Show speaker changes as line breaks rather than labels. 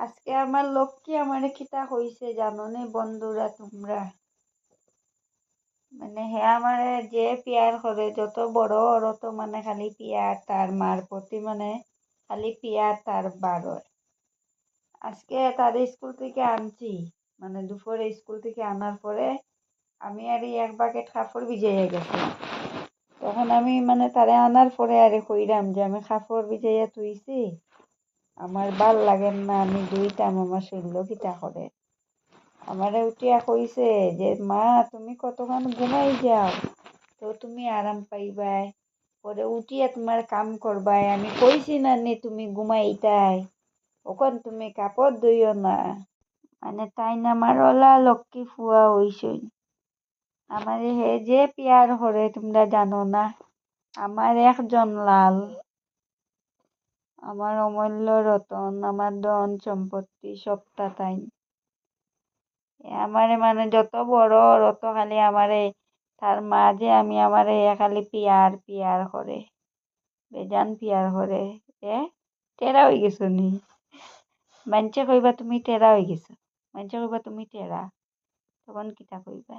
আজকে আমার লক্ষ্মী আমার কিতা হইছে জানো নে বন্ধুরা তোমরা, মানে হে আমারে যে পিয়ার করে যত বড় ওর তো মানে খালি পিয়ার তার মার প্রতি মানে খালি পিয়ার তার বারোয়। আজকে তার স্কুল থেকে আনছি, মানে দুপুরে স্কুল থেকে আনার পরে আমি আর এই এক বাকেট কাপড় ভিজাইয়া গেছি। তখন আমি মানে তারে আনার পরে আরে কইরাম যে আমি কাপড় ভিজাইয়া তুইছি, আমার ভাল লাগেন না আমি ধুইতাম, আমার শরীর কিতা করে। আমারে উঠিয়া কইছে যে মা তুমি কতক্ষণ ঘুমাই যাও, তো তুমি আরাম পাইবাই, পরে উঠিয়া তোমার কাম করবাই। আমি কইছি না নি তুমি ঘুমাইতাই, ওখন তুমি কাপড় ধুইও না। মানে তাই না আমার ওলা লক্ষ্মী ফুয়া হইসই। আমারে হে যে পিয়ার করে তোমরা জানো না। আমার একজন লাল, আমার অমূল্য রতন, আমার ধন সম্পত্তি সবটা তাই। আমারে মানে যত বড় অত খালি আমারে তার মা যে আমি আমারে খালি পিয়ার পিয়ার করে, বেজান পিয়ার করে। এ টেরা হয়ে গেছো নি? মানছে কইবা তুমি টেরা হয়ে গেছো, মানছে কইবা তুমি টেরা, তখন কিতা কইবা?